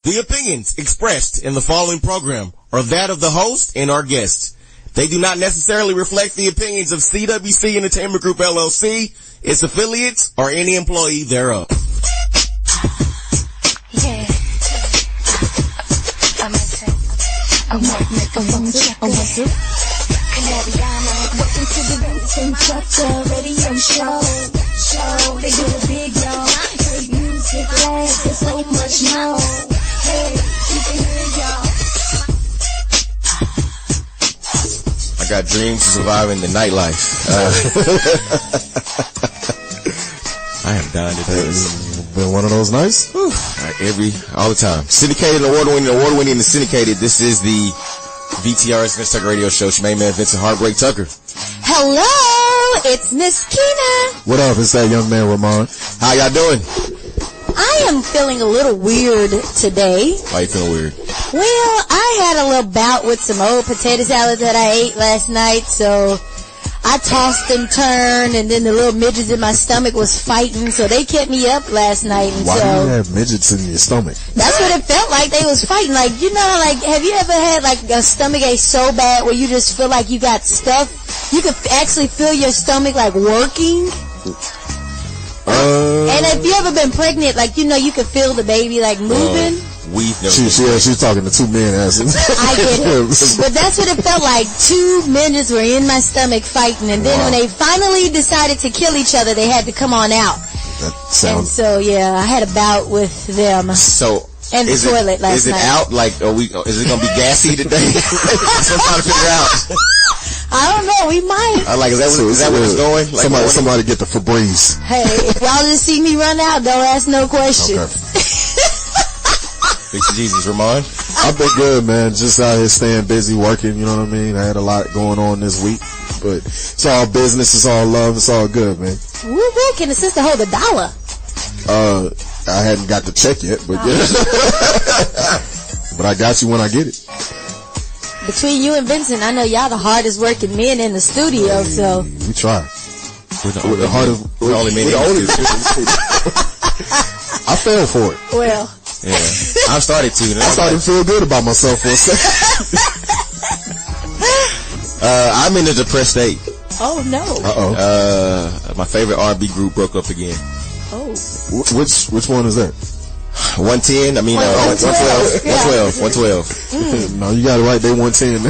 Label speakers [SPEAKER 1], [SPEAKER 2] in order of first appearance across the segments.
[SPEAKER 1] The opinions expressed in the following program are that of the host and our guests. They do not necessarily reflect the opinions of CWC Entertainment Group LLC, its affiliates, or any employee thereof.
[SPEAKER 2] Yeah. I might make a phone check. Welcome to the Vincent radio show. They do it big, y'all. Great music, laughs, and so much more. Hey, you can hear y'all.
[SPEAKER 1] I got dreams of surviving the nightlife. I am dying today.
[SPEAKER 3] Been one of those nights?
[SPEAKER 1] All the time. Syndicated, award-winning, and syndicated. This is the VTRS Vincent Radio Show. It's your main man, Vincent Heartbreak Tucker.
[SPEAKER 4] Hello, it's Myskenna.
[SPEAKER 3] What up? It's that young man, Remon.
[SPEAKER 1] How y'all doing?
[SPEAKER 4] I am feeling a little weird today.
[SPEAKER 1] Why you feeling weird?
[SPEAKER 4] Well, I had a little bout with some old potato salad that I ate last night, so I tossed and turned, and then the little midgets in my stomach was fighting, so they kept me up last night. And
[SPEAKER 3] Why
[SPEAKER 4] so,
[SPEAKER 3] do you have midgets in your stomach?
[SPEAKER 4] That's what it felt like. They was fighting. Like, you know, like, have you ever had like a stomach ache so bad where you just feel like you got stuff? You could actually feel your stomach like working. And if you ever been pregnant, like, you know, you could feel the baby like moving.
[SPEAKER 3] She's talking to two men.
[SPEAKER 4] I get it. But that's what it felt like. Two midgets were in my stomach fighting, and then when they finally decided to kill each other, they had to come on out. And so, yeah, I had a bout with them.
[SPEAKER 1] So,
[SPEAKER 4] and the toilet last night.
[SPEAKER 1] Is it out? Like, is it going to be gassy today? That's what I'm trying to figure out.
[SPEAKER 4] I don't know. We might.
[SPEAKER 1] Is that where it's going? Like
[SPEAKER 3] somebody get the Febreze.
[SPEAKER 4] Hey, if y'all just see me run out, don't ask no questions.
[SPEAKER 3] Okay.
[SPEAKER 1] Thanks to Jesus, Remon.
[SPEAKER 3] I've been good, man. Just out here staying busy working, you know what I mean? I had a lot going on this week, but it's all business, it's all love, it's all good, man.
[SPEAKER 4] Woo-woo, can the sister hold $1?
[SPEAKER 3] I hadn't got the check yet, but yeah. But I got you when I get it.
[SPEAKER 4] Between you and Vincent, I know y'all the hardest working men in the studio, so.
[SPEAKER 3] We try.
[SPEAKER 1] We're the only men in the studio.
[SPEAKER 3] I fell for it.
[SPEAKER 4] Well.
[SPEAKER 1] Yeah, I started to.
[SPEAKER 3] I started to feel good about myself for a second.
[SPEAKER 1] I'm in a depressed state.
[SPEAKER 4] Oh no.
[SPEAKER 1] My favorite R&B group broke up again.
[SPEAKER 4] Oh.
[SPEAKER 3] Which one is that?
[SPEAKER 1] 110. I mean, 112. 112.
[SPEAKER 3] No, you got it right. They 110.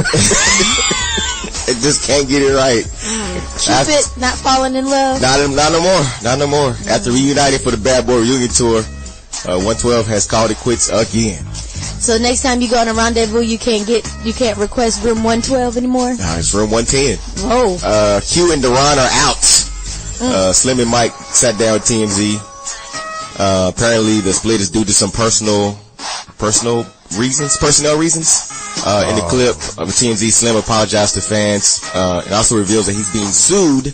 [SPEAKER 1] It just can't get it right.
[SPEAKER 4] Cupid not falling in love.
[SPEAKER 1] Not no more. After reunited for the Bad Boy reunion tour, 112 has called it quits again.
[SPEAKER 4] So next time you go on a rendezvous, you can't request room 112 anymore?
[SPEAKER 1] Nah, it's room 110.
[SPEAKER 4] Oh.
[SPEAKER 1] Q and Duran are out. Slim and Mike sat down with TMZ. Apparently the split is due to some personnel reasons. In the clip of TMZ, Slim apologized to fans, and also reveals that he's being sued.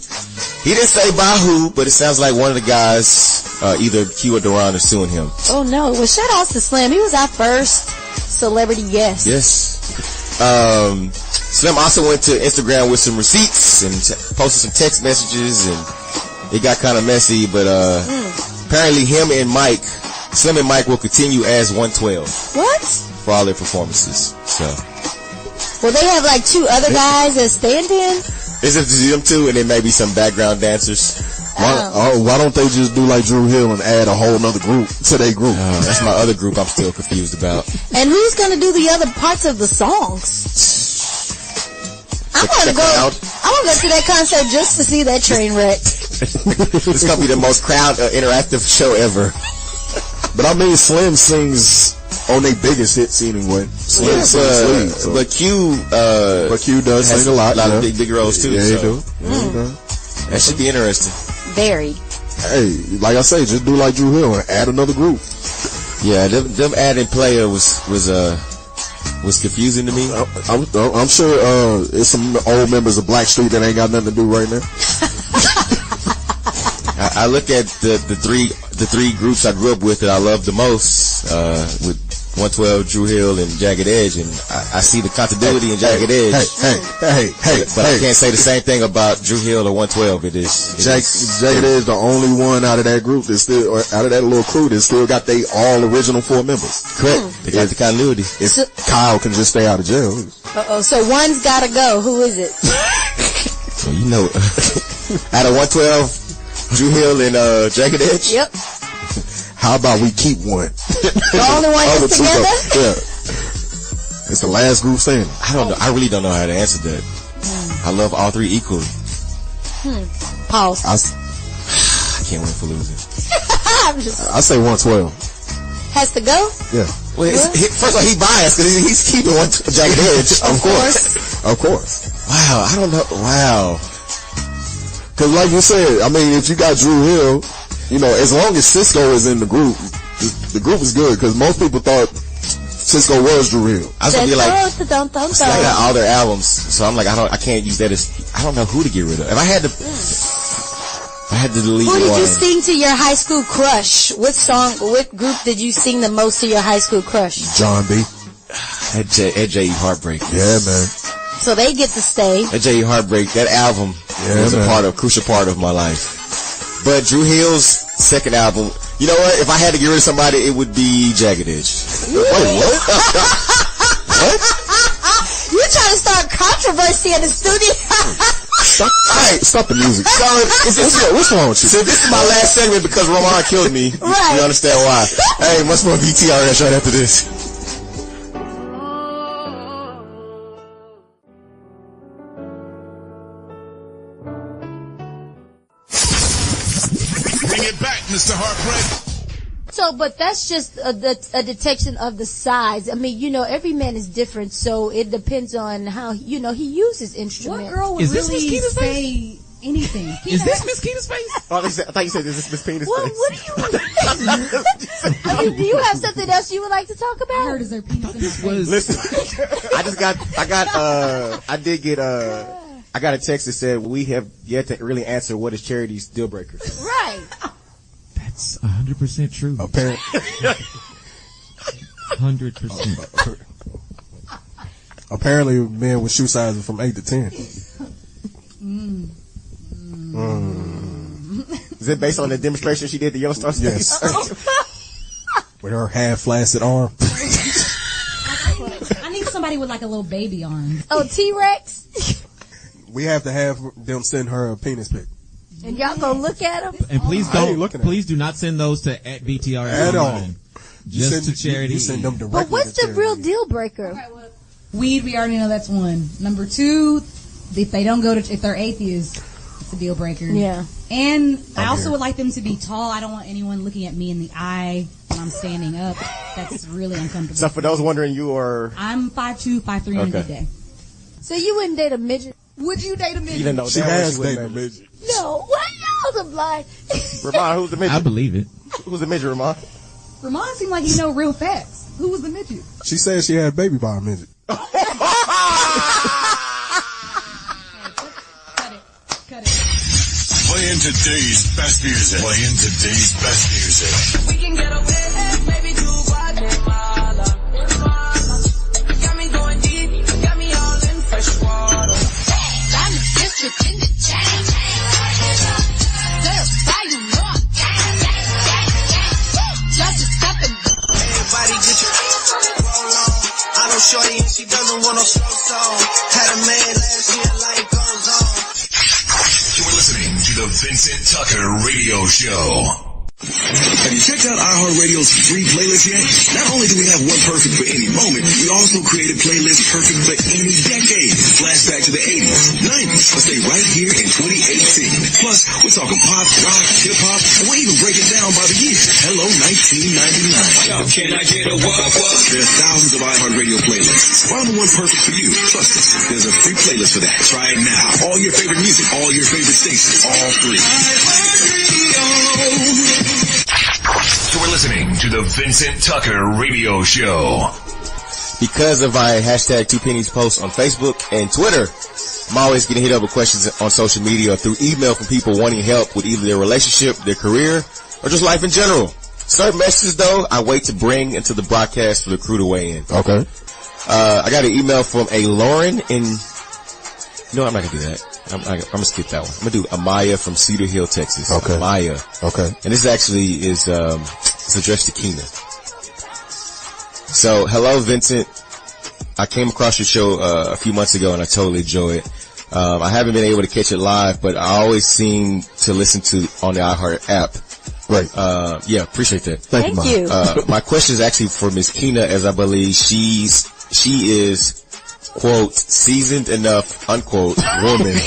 [SPEAKER 1] He didn't say by who, but it sounds like one of the guys, either Q or Duran, are suing him. Oh no, well shout outs to Slim. He was our first celebrity guest. Yes. Slim also went to Instagram with some receipts and posted some text messages, and it got kind of messy, but apparently Slim and Mike will continue as 112. What? For all their performances. So. Well, they have like two other guys that stand in? It's just them two, and then maybe some background dancers.
[SPEAKER 3] Why don't they just do like Drew Hill and add a whole nother group to their group?
[SPEAKER 1] That's my other group I'm still confused about.
[SPEAKER 4] And who's gonna do the other parts of the songs? I want to go to that concert just to see that train wreck.
[SPEAKER 1] It's gonna be the most crowd interactive show ever.
[SPEAKER 3] But I mean, Slim sings on their biggest hits anyway. Slim sings lead, so. But Q does sing a lot
[SPEAKER 1] of big roles too.
[SPEAKER 3] Yeah,
[SPEAKER 1] so.
[SPEAKER 3] he do.
[SPEAKER 1] That should be interesting.
[SPEAKER 4] Very.
[SPEAKER 3] Hey, like I say, just do like Drew Hill and add another group.
[SPEAKER 1] Yeah, them adding player was confusing to me.
[SPEAKER 3] I'm sure it's some old members of Blackstreet that ain't got nothing to do right now. I
[SPEAKER 1] look at the three groups I grew up with that I love the most, with 112, Drew Hill, and Jagged Edge, and I see the continuity in Jagged Edge. But I can't say the same thing about Drew Hill or 112.
[SPEAKER 3] Jagged Edge, the only one out of that group that's still, or out of that little crew that still got they all original 4 members.
[SPEAKER 1] Correct. They got the continuity.
[SPEAKER 3] If Kyle can just stay out of jail.
[SPEAKER 4] So one's gotta go. Who is it?
[SPEAKER 1] So you know, out of 112, Drew Hill and Jagged Edge.
[SPEAKER 4] Yep.
[SPEAKER 3] How about we keep one?
[SPEAKER 4] The only one that's together?
[SPEAKER 3] Yeah. It's the last group standing.
[SPEAKER 1] I don't know. I really don't know how to answer that. I love all 3 equally.
[SPEAKER 4] Pause.
[SPEAKER 1] I can't win for losing.
[SPEAKER 3] I say 112.
[SPEAKER 4] Has to go?
[SPEAKER 3] Yeah.
[SPEAKER 1] Well, first of all, he biased because he's keeping Jagged Edge. Of course. Wow. I don't know. Wow.
[SPEAKER 3] Because like you said, I mean, if you got Drew Hill, you know, as long as Cisco is in the group is good, because most people thought Cisco was Drew Hill.
[SPEAKER 1] I was gonna be like, I got all their albums, so I'm like, I can't use that as, I don't know who to get rid of. If I had to delete one.
[SPEAKER 4] Who did you sing to your high school crush? What group did you sing the most to your high school crush?
[SPEAKER 3] John B.
[SPEAKER 1] At J.E. Heartbreak.
[SPEAKER 3] Yeah, man.
[SPEAKER 4] So they get to stay.
[SPEAKER 1] At J.E. Heartbreak, that album was a crucial part of my life. But Drew Hill's second album, you know what? If I had to get rid of somebody, it would be Jagged Edge.
[SPEAKER 3] Wait, what?
[SPEAKER 1] What?
[SPEAKER 4] You're trying to start controversy in the studio.
[SPEAKER 3] Stop the music. What's wrong with you?
[SPEAKER 1] So this is my last segment because Remon killed me.
[SPEAKER 4] Right.
[SPEAKER 1] You understand why. Hey, much more VTRS right after this.
[SPEAKER 5] Mr. Heartbreak.
[SPEAKER 4] So, but that's just a detection of the size. I mean, you know, every man is different, so it depends on how, you know, he uses instruments.
[SPEAKER 6] What girl would really say anything?
[SPEAKER 5] Is this Miss Keita's face?
[SPEAKER 1] Oh, I thought you said, is this Miss Penis face?
[SPEAKER 4] What do you I mean, do you have something else you would like to talk about?
[SPEAKER 6] I heard is there penis in his face.
[SPEAKER 1] Listen, I got a text that said, we have yet to really answer what is Charity's deal breaker.
[SPEAKER 4] Right.
[SPEAKER 5] That's 100% true.
[SPEAKER 3] Apparently.
[SPEAKER 5] 100%.
[SPEAKER 3] Apparently, men with shoe sizes from 8 to 10.
[SPEAKER 1] Is it based on the demonstration she did at the Yellostar stage?
[SPEAKER 3] Yes. With her half-flaccid arm.
[SPEAKER 6] I need somebody with like a little baby arm.
[SPEAKER 4] Oh, T-Rex?
[SPEAKER 3] We have to have them send her a penis pic.
[SPEAKER 4] And y'all gonna look at them?
[SPEAKER 5] And please do not send those to at VTRS
[SPEAKER 3] at all.
[SPEAKER 5] Just to Charity.
[SPEAKER 3] You send them directly.
[SPEAKER 4] But what's the real deal breaker?
[SPEAKER 6] Okay, well, weed, we already know that's one. Number 2, if they don't go to, if they're atheists, it's a deal breaker.
[SPEAKER 4] Yeah.
[SPEAKER 6] And I also would like them to be tall. I don't want anyone looking at me in the eye when I'm standing up. That's really uncomfortable.
[SPEAKER 1] So for those wondering, you are...
[SPEAKER 6] I'm 5'2", 5'3" on a good day.
[SPEAKER 4] So you wouldn't date a midget?
[SPEAKER 6] Would you date a midget?
[SPEAKER 1] Even though
[SPEAKER 3] she has dated a midget.
[SPEAKER 4] No. What? Y'all's a blind.
[SPEAKER 1] Ramon, who's the midget?
[SPEAKER 5] I believe it.
[SPEAKER 1] Who's the midget, Ramon?
[SPEAKER 6] Ramon seemed like he know real facts. Who was the midget?
[SPEAKER 3] She said she had a baby by a midget.
[SPEAKER 6] Cut it.
[SPEAKER 5] Playing today's best music.
[SPEAKER 7] We can get away, maybe do Guatemala. Got me going deep, got me all in fresh water. I'm the district in the chain. Verify you know I'm gang. Just a step in. Everybody get your roll on. I know shorty and she doesn't want no slow song. Had a man last year, life goes on.
[SPEAKER 5] You're listening to the Vincent Tucker Radio Show.
[SPEAKER 8] Have you checked out iHeartRadio's free playlist yet? Not only do we have one perfect for any moment, we also created playlists perfect for any decade. Flashback to the 80s, 90s, but stay right here in 2018. Plus, we're talking pop, rock, hip-hop, and we'll even break it down by the year. Hello, 1999. Can I get a wah-wah? There are thousands of iHeartRadio playlists. Find the one perfect for you. Trust us, there's a free playlist for that. Try it now. All your favorite music, all your favorite stations, all free.
[SPEAKER 5] So we're listening to the Vincent Tucker Radio Show.
[SPEAKER 1] Because of my hashtag 2pennies posts on Facebook and Twitter, I'm always getting hit up with questions on social media or through email from people wanting help with either their relationship, their career, or just life in general. Certain messages, though, I wait to bring into the broadcast for the crew to weigh in.
[SPEAKER 3] Okay.
[SPEAKER 1] I got an email from a Lauren in... No, I'm not going to do that. I'm going to skip that one. I'm going to do Amaya from Cedar Hill, Texas.
[SPEAKER 3] Okay.
[SPEAKER 1] Amaya.
[SPEAKER 3] Okay.
[SPEAKER 1] And this actually is it's addressed to Keena. So, hello, Vincent. I came across your show a few months ago, and I totally enjoy it. I haven't been able to catch it live, but I always seem to listen to on the iHeart app.
[SPEAKER 3] Right.
[SPEAKER 1] Yeah, appreciate that.
[SPEAKER 3] Thank you.
[SPEAKER 1] My question is actually for Miss Keena, as I believe she is, quote, seasoned enough, unquote, woman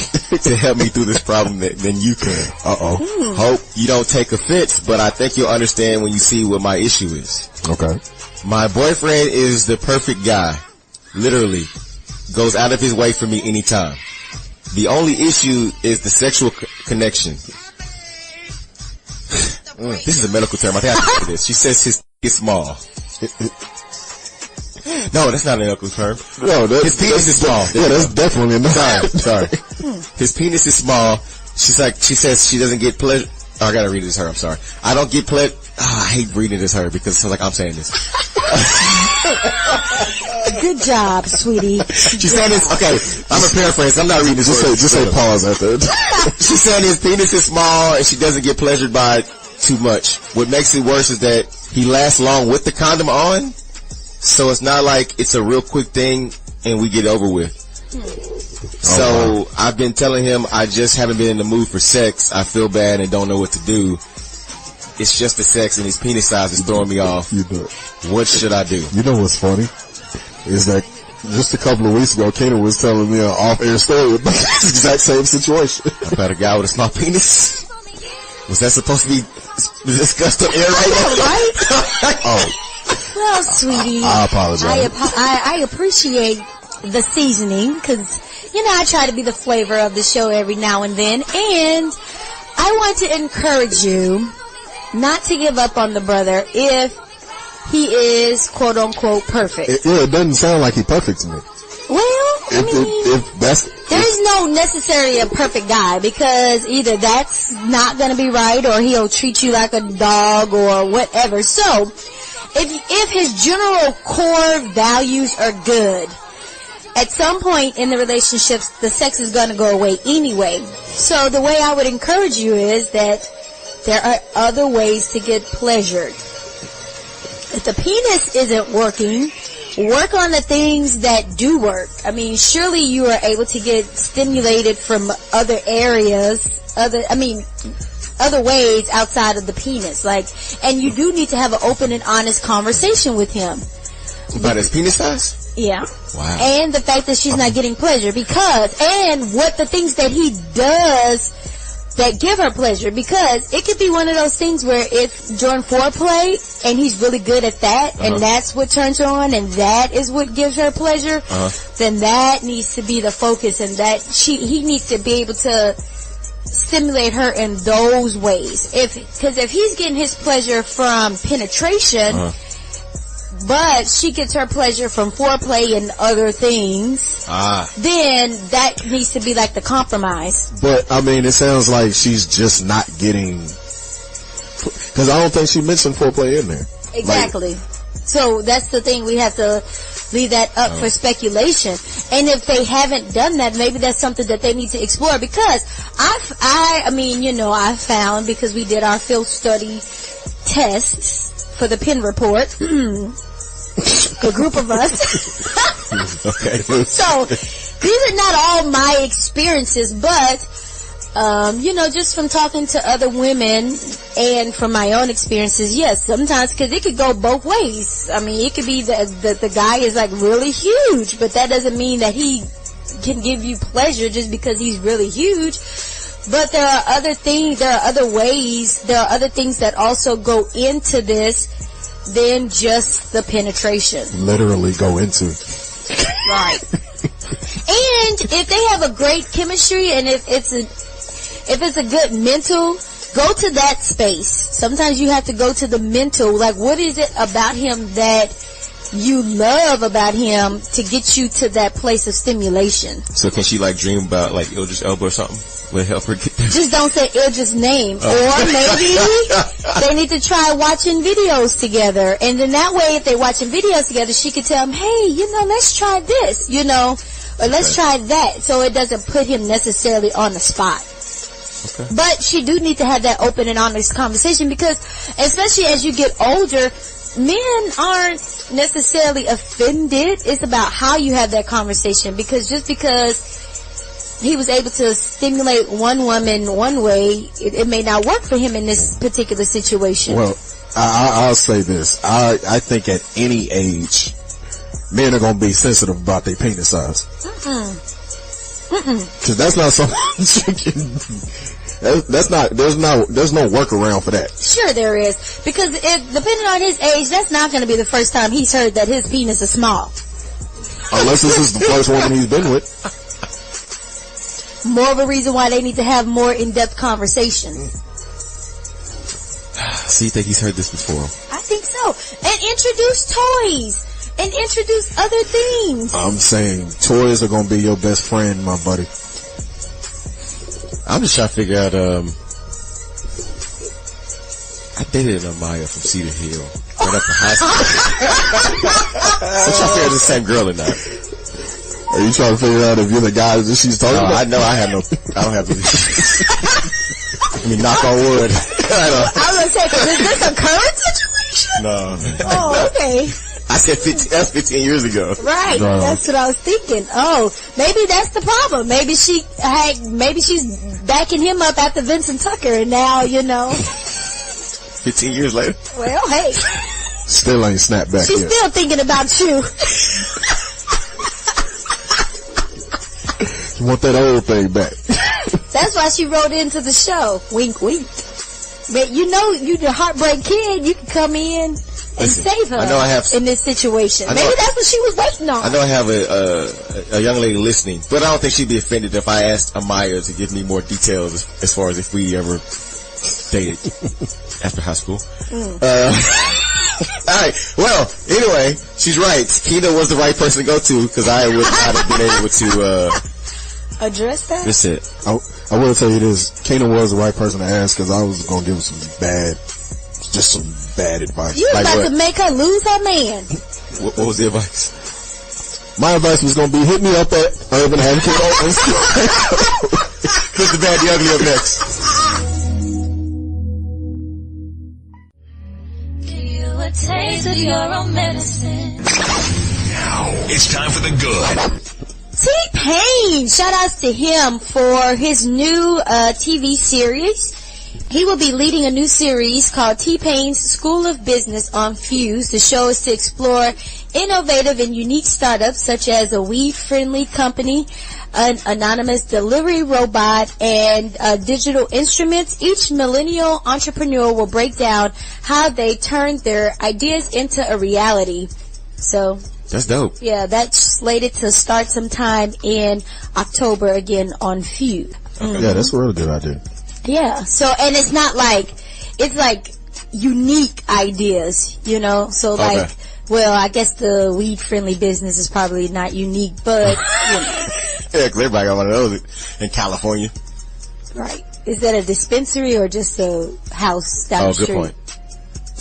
[SPEAKER 1] to help me through this problem than you can.
[SPEAKER 3] Uh-oh.
[SPEAKER 1] Hope you don't take offense, but I think you'll understand when you see what my issue is.
[SPEAKER 3] Okay.
[SPEAKER 1] My boyfriend is the perfect guy. Literally. Goes out of his way for me anytime. The only issue is the sexual connection. This is a medical term. I think I have to say this. She says his is small. No, that's not a medical term.
[SPEAKER 3] No,
[SPEAKER 1] his penis is small.
[SPEAKER 3] Yeah, that's definitely not.
[SPEAKER 1] Sorry. His penis is small. She says she doesn't get pleasure. Oh, I gotta read it as her. I'm sorry. I don't get pleasure. I hate reading it as her because it sounds like I'm saying this.
[SPEAKER 4] Good job, sweetie.
[SPEAKER 1] She's saying this. Okay, I'm a paraphrase. I'm not reading this.
[SPEAKER 3] Just say pause after.
[SPEAKER 1] She's saying his penis is small and she doesn't get pleasured by it too much. What makes it worse is that he lasts long with the condom on, so it's not like it's a real quick thing and we get over with. So I've been telling him I just haven't been in the mood for sex. I feel bad and don't know what to do. It's just the sex and his penis size is throwing me off. What should I do?
[SPEAKER 3] You know what's funny? Is that just a couple of weeks ago, Keena was telling me an off-air story about this exact same situation.
[SPEAKER 1] About a guy with a small penis? Was that supposed to be discussed on air right now?
[SPEAKER 4] Right?
[SPEAKER 3] Oh.
[SPEAKER 4] Well, sweetie.
[SPEAKER 3] I apologize.
[SPEAKER 4] I appreciate the seasoning because, I try to be the flavor of the show every now and then. And I want to encourage you not to give up on the brother if he is quote unquote perfect.
[SPEAKER 3] It doesn't sound like he's perfect to me.
[SPEAKER 4] Well, there's no necessarily a perfect guy because either that's not going to be right or he'll treat you like a dog or whatever. So, if his general core values are good, at some point in the relationships, the sex is going to go away anyway. So the way I would encourage you is that there are other ways to get pleasured. If the penis isn't working, work on the things that do work. I mean, surely you are able to get stimulated from other areas, other ways outside of the penis. And you do need to have an open and honest conversation with him.
[SPEAKER 1] About his penis size?
[SPEAKER 4] Yeah.
[SPEAKER 1] Wow.
[SPEAKER 4] And the fact that she's not getting pleasure and what the things that he does that give her pleasure, because it could be one of those things where if during foreplay and he's really good at that and that's what turns her on and that is what gives her pleasure, then that needs to be the focus and that he needs to be able to stimulate her in those ways. Because if he's getting his pleasure from penetration, but she gets her pleasure from foreplay and other things, then that needs to be like the compromise.
[SPEAKER 3] But, it sounds like she's just not getting... Because I don't think she mentioned foreplay in there.
[SPEAKER 4] Exactly. So that's the thing. We have to leave that up for speculation. And if they haven't done that, maybe that's something that they need to explore. Because I found, because we did our field study tests for the PIN report, a group of us.
[SPEAKER 1] Okay.
[SPEAKER 4] So these are not all my experiences, but just from talking to other women and from my own experiences, yes, sometimes, because it could go both ways. It could be that the guy is like really huge, but that doesn't mean that he can give you pleasure just because he's really huge. But there are other things, there are other ways, there are other things that also go into this than just the penetration.
[SPEAKER 3] Literally go into.
[SPEAKER 4] Right. And if they have a great chemistry and if it's a good mental, go to that space. Sometimes you have to go to the mental, like what is it about him that you love about him to get you to that place of stimulation.
[SPEAKER 1] So can she dream about Idris Elba or something? Will it help her get
[SPEAKER 4] Just don't say Idris' name. Or maybe they need to try watching videos together. And then that way, if they're watching videos together, she could tell him, hey, let's try this, or let's try that. So it doesn't put him necessarily on the spot. Okay. But she do need to have that open and honest conversation because, especially as you get older, men aren't necessarily offended. It's about how you have that conversation, because just because he was able to stimulate one woman one way, it may not work for him in this particular situation.
[SPEAKER 3] Well, I'll say this. I think at any age, men are going to be sensitive about their penis size. Because that's not something you can... There's no workaround for that.
[SPEAKER 4] Sure there is. Because depending on his age, that's not going to be the first time he's heard that his penis is small.
[SPEAKER 3] Unless this is the first woman he's been with.
[SPEAKER 4] More of a reason why they need to have more in-depth conversation.
[SPEAKER 1] So you think he's heard this before?
[SPEAKER 4] I think so. And introduce toys. And introduce other things. I'm
[SPEAKER 3] saying toys are going to be your best friend, my buddy.
[SPEAKER 1] I'm just trying to figure out, I dated Amaya from Cedar Hill right after high school. So I'm trying to figure out if it's the same girl or not.
[SPEAKER 3] Are you trying to figure out if you're the guy that she's talking about?
[SPEAKER 1] I know I don't have to. I mean, knock on wood.
[SPEAKER 4] I was going to say, is this a current situation?
[SPEAKER 1] No.
[SPEAKER 4] Oh, okay.
[SPEAKER 1] I said 15 years ago.
[SPEAKER 4] Right. No. That's what I was thinking. Oh, maybe that's the problem. Maybe she's backing him up after Vincent Tucker, and now,
[SPEAKER 1] 15 years later?
[SPEAKER 4] Well, hey.
[SPEAKER 3] Still ain't snapped back
[SPEAKER 4] She's
[SPEAKER 3] yet.
[SPEAKER 4] still thinking about you.
[SPEAKER 3] You want that old thing back.
[SPEAKER 4] That's why she wrote into the show. Wink, wink. But you the Heartbreak Kid, you can come in and save her in this situation. Maybe that's what she was waiting on.
[SPEAKER 1] I know I have a young lady listening, but I don't think she'd be offended if I asked Amaya to give me more details as far as if we ever dated after high school. Alright, well, anyway, she's right. Keena was the right person to go to, because I would not have been able to
[SPEAKER 4] address that?
[SPEAKER 1] That's it.
[SPEAKER 3] I will tell you this. Keena was the right person to ask, because I was going to give her some bad advice.
[SPEAKER 4] You was about to make her lose her man.
[SPEAKER 1] What was the advice?
[SPEAKER 3] My advice was going to be, hit me up at Urban Habitat on Instagram.
[SPEAKER 1] Put the bad, the ugly up next.
[SPEAKER 2] Give you a taste of your own medicine.
[SPEAKER 5] Now, it's time for the good.
[SPEAKER 4] T-Pain, shout outs to him for his new TV series. He will be leading a new series called T-Pain's School of Business on Fuse. The show is to explore innovative and unique startups such as a weed-friendly company, an anonymous delivery robot, and digital instruments. Each millennial entrepreneur will break down how they turned their ideas into a reality. So
[SPEAKER 1] that's dope.
[SPEAKER 4] Yeah, that's slated to start sometime in October again on Fuse.
[SPEAKER 3] Okay. Yeah, that's a really good idea.
[SPEAKER 4] Yeah, so, and it's not like, it's like unique ideas, so like, well, I guess the weed-friendly business is probably not unique, but,
[SPEAKER 1] Yeah, because everybody got one of those in California.
[SPEAKER 4] Right. Is that a dispensary or just a house down the street?
[SPEAKER 1] Oh, good point.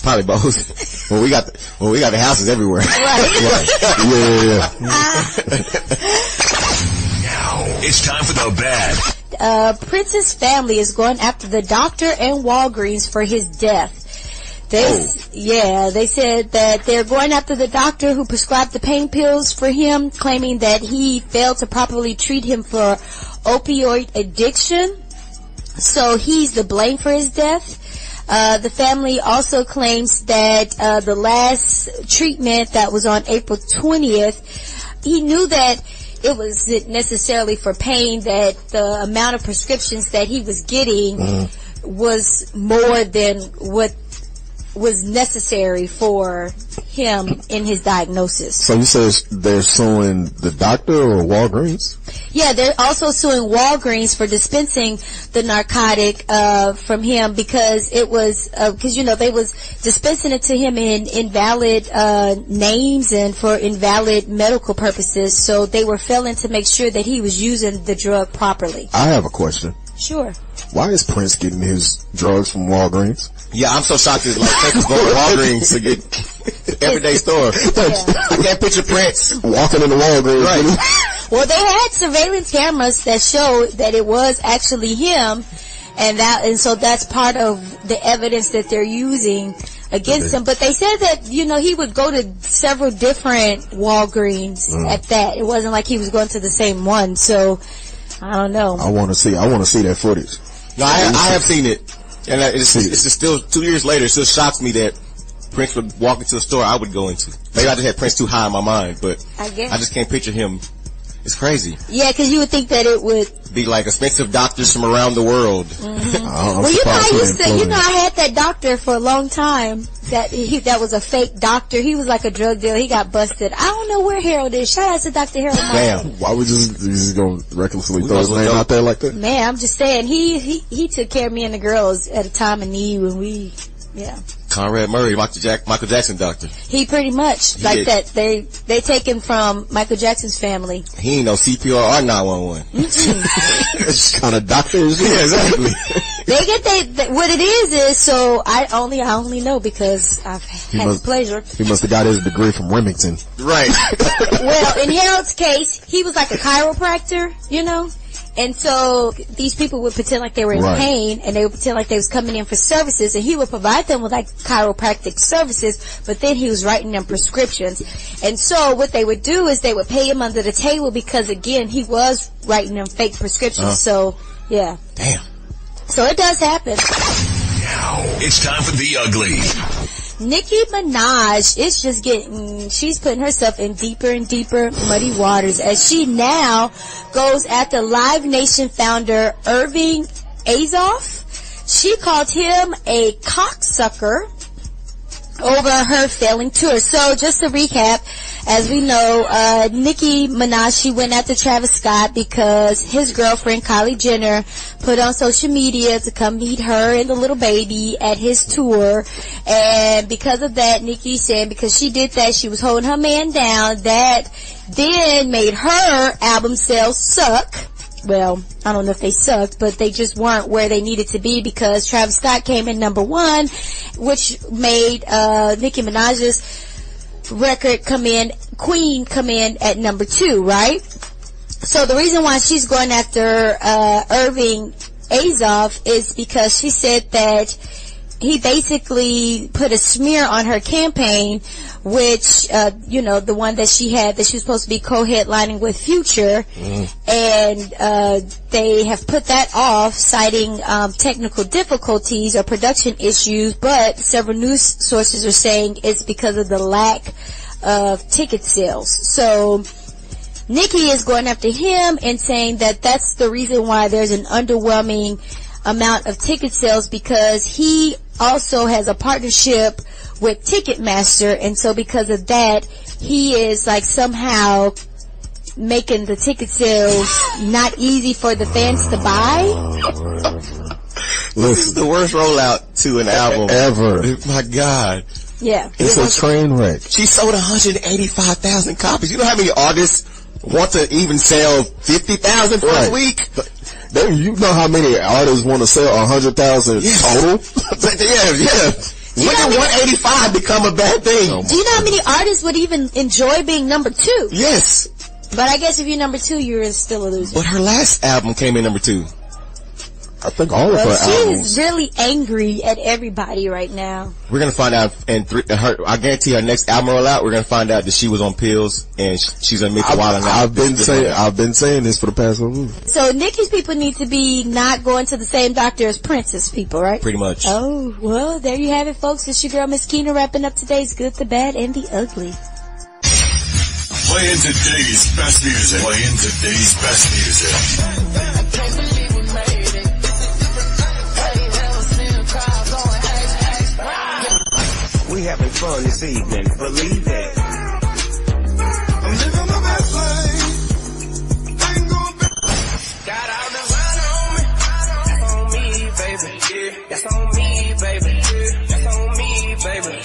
[SPEAKER 1] Probably both. Well, we got the houses everywhere.
[SPEAKER 4] Right.
[SPEAKER 3] Yeah.
[SPEAKER 5] Now, it's time for the bad.
[SPEAKER 4] Prince's family is going after the doctor and Walgreens for his death. They said that they're going after the doctor who prescribed the pain pills for him, claiming that he failed to properly treat him for opioid addiction. So he's the blame for his death. The family also claims that the last treatment that was on April 20th, he knew that it wasn't necessarily for pain, that the amount of prescriptions that he was getting was more than what was necessary for him in his diagnosis.
[SPEAKER 3] So you said they're suing the doctor or Walgreens?
[SPEAKER 4] Yeah, they're also suing Walgreens for dispensing the narcotic from him because it was they was dispensing it to him in invalid names and for invalid medical purposes. So they were failing to make sure that he was using the drug properly.
[SPEAKER 3] I have a question.
[SPEAKER 4] Sure.
[SPEAKER 3] Why is Prince getting his drugs from Walgreens?
[SPEAKER 1] Yeah, I'm so shocked that like Prince was going to Walgreens to get everyday store. I can't picture Prince
[SPEAKER 3] walking in the Walgreens.
[SPEAKER 1] Right.
[SPEAKER 4] Well, they had surveillance cameras that showed that it was actually him, and so that's part of the evidence that they're using against him. But they said that, you know, he would go to several different Walgreens at that. It wasn't like he was going to the same one. So I don't know.
[SPEAKER 3] I want to see that footage.
[SPEAKER 1] No, I have seen it. And it's still 2 years later, it still shocks me that Prince would walk into a store I would go into. Maybe I just had Prince too high in my mind, but I just can't picture him. It's crazy.
[SPEAKER 4] Yeah, because you would think that it would
[SPEAKER 1] be like expensive doctors from around the world.
[SPEAKER 4] Mm-hmm. Well, you know, I had that doctor for a long time. That was a fake doctor. He was like a drug dealer. He got busted. I don't know where Harold is. Shout out to Dr. Harold.
[SPEAKER 1] Damn.
[SPEAKER 3] Why would you just go recklessly throw his name out there like that?
[SPEAKER 4] Man, I'm just saying, he took care of me and the girls at a time of need when
[SPEAKER 1] Conrad Murray, Michael Jackson doctor.
[SPEAKER 4] He pretty much that. They take him from Michael Jackson's family.
[SPEAKER 1] He ain't no CPR or 911.
[SPEAKER 3] It's kind of doctor is he?
[SPEAKER 1] Yeah, exactly.
[SPEAKER 4] What it is so I only know because I've had the pleasure.
[SPEAKER 3] He must have got his degree from Remington.
[SPEAKER 1] Right.
[SPEAKER 4] Well, in Harold's case, he was like a chiropractor, you know? And so these people would pretend like they were in pain, and they would pretend like they was coming in for services, and he would provide them with like chiropractic services, but then he was writing them prescriptions. And so what they would do is they would pay him under the table because, again, he was writing them fake prescriptions. So, yeah.
[SPEAKER 1] Damn.
[SPEAKER 4] So it does happen.
[SPEAKER 5] Now, it's time for the ugly.
[SPEAKER 4] Nicki Minaj is just she's putting herself in deeper and deeper muddy waters as she now goes after Live Nation founder Irving Azoff. She called him a cocksucker over her failing tour. So just to recap, as we know, Nicki Minaj, she went after Travis Scott because his girlfriend Kylie Jenner put on social media to come meet her and the little baby at his tour. And because of that, Nicki said because she did that, she was holding her man down. That then made her album sales suck. Well, I don't know if they sucked, but they just weren't where they needed to be because Travis Scott came in number 1, which made Nicki Minaj's record Queen come in at number 2, right? So the reason why she's going after Irving Azoff is because she said that he basically put a smear on her campaign, which, the one that she was supposed to be co-headlining with Future, and they have put that off, citing technical difficulties or production issues, but several news sources are saying it's because of the lack of ticket sales. So Nicki is going after him and saying that that's the reason why there's an underwhelming amount of ticket sales, because he also has a partnership with Ticketmaster, and so because of that, he is like somehow making the ticket sales not easy for the fans to buy.
[SPEAKER 1] This is the worst rollout to an album
[SPEAKER 3] ever.
[SPEAKER 1] My God.
[SPEAKER 4] Yeah.
[SPEAKER 3] It's a train wreck.
[SPEAKER 1] She sold 185,000 copies. You know how many artists want to even sell 50,000 for a week?
[SPEAKER 3] You know how many artists want to sell 100,000 total?
[SPEAKER 1] Yeah. When did 185 become a bad thing?
[SPEAKER 4] Do you know how many artists would even enjoy being number 2?
[SPEAKER 1] Yes.
[SPEAKER 4] But I guess if you're number 2, you're still a loser.
[SPEAKER 1] But her last album came in number 2.
[SPEAKER 3] I think all of her albums.
[SPEAKER 4] She's really angry at everybody right now.
[SPEAKER 1] We're going to find out, I guarantee her next album roll out, we're going to find out that she was on pills and she's admitted to wilding out.
[SPEAKER 3] I've been saying this for the past 1 week.
[SPEAKER 4] So Nicki's people need to be not going to the same doctor as Prince's people, right?
[SPEAKER 1] Pretty much.
[SPEAKER 4] Oh, well, there you have it, folks. It's your girl, Myskenna, wrapping up today's Good, the Bad, and the Ugly.
[SPEAKER 5] Playing today's best music.
[SPEAKER 9] We having fun this evening, believe that. I'm living my best life. I ain't gonna be. Got all the wine on me. That's on me, baby. That's on me, baby. That's on me, baby.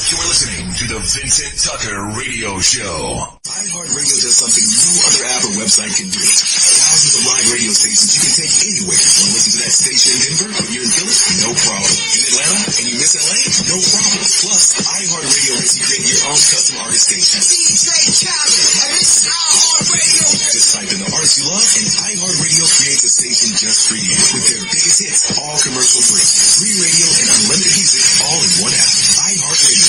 [SPEAKER 5] You're listening to the Vincent Tucker Radio Show.
[SPEAKER 8] iHeartRadio does something no other app or website can do. Thousands of live radio stations you can take anywhere. Want to listen to that station in Denver? But you're in Philly? No problem. In Atlanta? And you miss LA? No problem. Plus, iHeartRadio lets you create your own custom artist station. DJ Khaled, and this is iHeartRadio. Just type in the artist you love, and iHeartRadio creates a station just for you. With their biggest hits, all commercial free. Free radio and unlimited music, all in one app. iHeartRadio.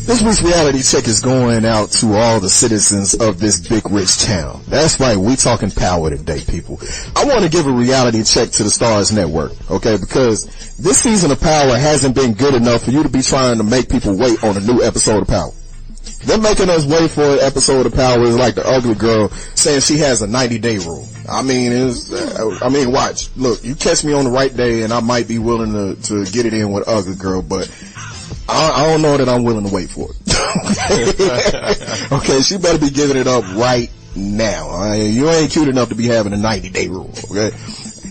[SPEAKER 3] This week's reality check is going out to all the citizens of this big rich town. That's right, we talking power today, people. I want to give a reality check to the Stars Network, okay, because this season of Power hasn't been good enough for you to be trying to make people wait on a new episode of Power. Them making us wait for an episode of Power is like the ugly girl saying she has a 90-day rule. I mean, watch. Look, you catch me on the right day and I might be willing to get it in with ugly girl, but I don't know that I'm willing to wait for it. Okay, she better be giving it up right now. You ain't cute enough to be having a 90-day rule, okay?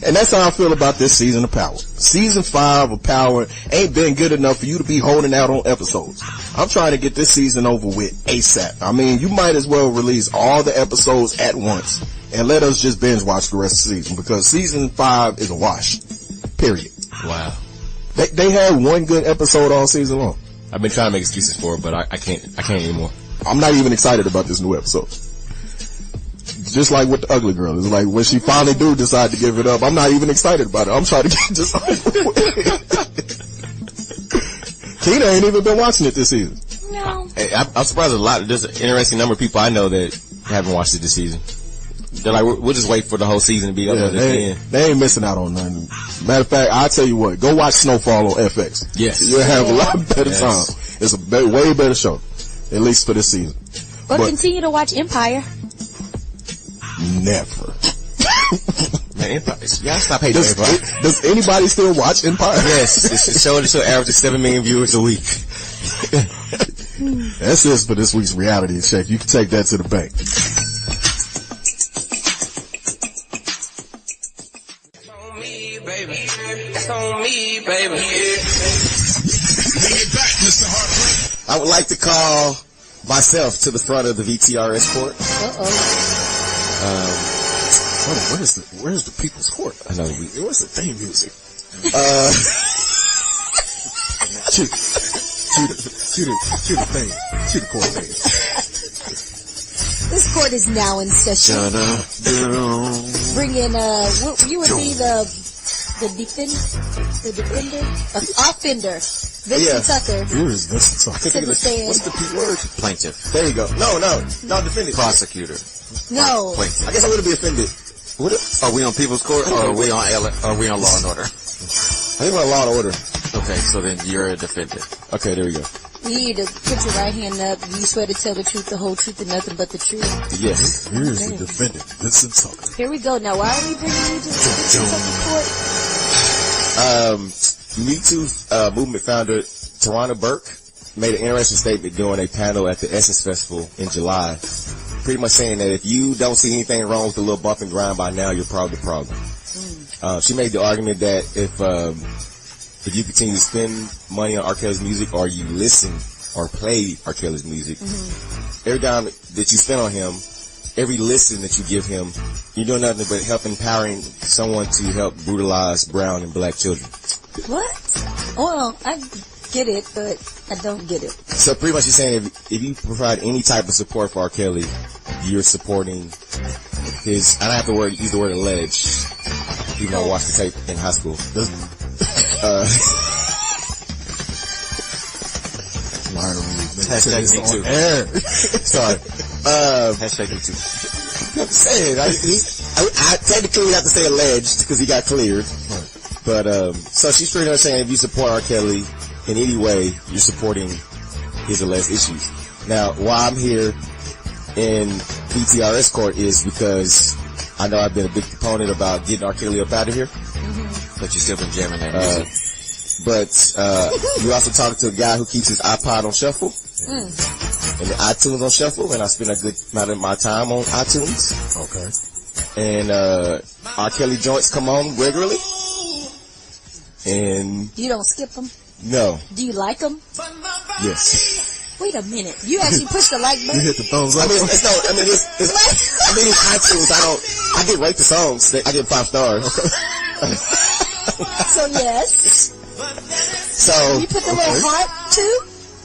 [SPEAKER 3] And that's how I feel about this season of Power. Season 5 of Power ain't been good enough for you to be holding out on episodes. I'm trying to get this season over with ASAP. I mean, you might as well release all the episodes at once and let us just binge watch the rest of the season, because season 5 is a wash. Period.
[SPEAKER 1] Wow.
[SPEAKER 3] They had one good episode all season long.
[SPEAKER 1] I've been trying to make excuses for it, but I can't anymore.
[SPEAKER 3] I'm not even excited about this new episode. Just like with the ugly girl. It's like when she finally do decide to give it up, I'm not even excited about it. I'm trying to get this over with. Tina ain't even been watching it this season.
[SPEAKER 4] No.
[SPEAKER 1] Hey, I'm surprised there's an interesting number of people I know that haven't watched it this season. They're like, we'll just wait for the whole season to be up at the end.
[SPEAKER 3] They ain't missing out on nothing. Matter of fact, I'll tell you what, go watch Snowfall on FX.
[SPEAKER 1] Yes.
[SPEAKER 3] You'll have a lot better time. It's a way better show, at least for this season.
[SPEAKER 4] But continue to watch Empire.
[SPEAKER 3] Never.
[SPEAKER 1] Man, Empire, y'all stop hating Empire.
[SPEAKER 3] Does anybody still watch Empire?
[SPEAKER 1] Yes. It's a show that averages 7 million viewers a week.
[SPEAKER 3] That's it for this week's reality check. You can take that to the bank.
[SPEAKER 9] That's on me, baby. Bring
[SPEAKER 8] it back, Mr. Heartbreak.
[SPEAKER 1] I would like to call myself to the front of the VTRS court.
[SPEAKER 3] Where's the people's court?
[SPEAKER 1] I know.
[SPEAKER 3] Where's the theme music? Cue the thing. Cue the court thing.
[SPEAKER 4] This court is now in session. Bring in, you would be the offender. Vincent Tucker.
[SPEAKER 3] Who is Vincent Tucker?
[SPEAKER 1] What's the P word? Plaintiff. There you go. No, defendant.
[SPEAKER 10] Prosecutor.
[SPEAKER 4] No.
[SPEAKER 1] Plaintiff. I guess I would be offended.
[SPEAKER 10] Are we on People's Court or are we on Law and Order?
[SPEAKER 1] I think we're on Law and Order.
[SPEAKER 10] Okay, so then you're a defendant.
[SPEAKER 1] Okay, there we go.
[SPEAKER 4] You need to put your right hand up. You swear to tell the truth, the whole truth, and nothing but the truth.
[SPEAKER 1] Yes.
[SPEAKER 3] Here's the defendant, Vincent Tucker.
[SPEAKER 4] Here we go. Now, why are we bringing you to the Vincent Tucker court?
[SPEAKER 1] Me Too movement founder Tarana Burke made an interesting statement during a panel at the Essence Festival in July, pretty much saying that if you don't see anything wrong with the little bump and grind by now, you're probably the problem. She made the argument that if you continue to spend money on R. Kelly's music, or you listen or play R. Kelly's music, every time that you spend on him, every listen that you give him, you're doing nothing but help empowering someone to help brutalize brown and black children.
[SPEAKER 4] What? Well, I get it, but I don't get it.
[SPEAKER 1] So pretty much she's saying if you provide any type of support for R. Kelly, you're supporting his, I don't have to use the word alleged, even though I watched the tape in high school.
[SPEAKER 10] Hashtag Me Too.
[SPEAKER 1] Sorry.
[SPEAKER 10] Hashtag Me Too.
[SPEAKER 1] I'm saying, I technically would have to say alleged because he got cleared. But, so she's pretty much saying if you support R. Kelly in any way, you're supporting his alleged issues. Now, why I'm here in VTRS court is because I know I've been a big proponent about getting R. Kelly up out of here.
[SPEAKER 10] But you still been jamming that music.
[SPEAKER 1] But you also talked to a guy who keeps his iPod on shuffle. and the iTunes on shuffle, and I spend a good amount of my time on iTunes.
[SPEAKER 3] Okay.
[SPEAKER 1] And R. Kelly joints come on regularly. And
[SPEAKER 4] You don't skip them?
[SPEAKER 1] no,
[SPEAKER 4] Do you like them?
[SPEAKER 1] yes.
[SPEAKER 4] Wait a minute. You actually push the like
[SPEAKER 3] You
[SPEAKER 4] button?
[SPEAKER 3] hit the thumbs up.
[SPEAKER 1] I mean, it's iTunes. I get rate the songs. I get 5 stars.
[SPEAKER 4] So yes.
[SPEAKER 1] So
[SPEAKER 4] You put the little heart too?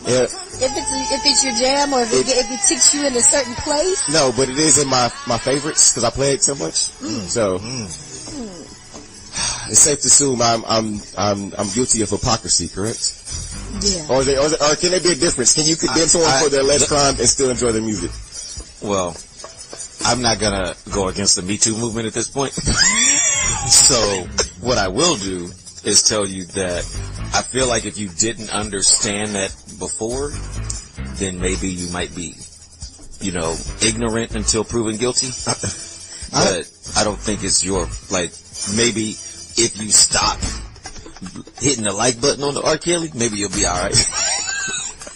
[SPEAKER 1] yeah,
[SPEAKER 4] If it's your jam or if it takes you in a certain place?
[SPEAKER 1] no, but it is in my favorites because I play it so much. So it's safe to assume I'm guilty of hypocrisy, correct?
[SPEAKER 4] Yeah.
[SPEAKER 1] Or can there be a difference? Can you condemn someone for their alleged crime and still enjoy their music?
[SPEAKER 10] Well, I'm not gonna go against the Me Too movement at this point. So what I will do is tell you that I feel like if you didn't understand that before, then maybe you might be, ignorant until proven guilty. But I don't think it's maybe if you stop hitting the like button on the R. Kelly, maybe you'll be alright.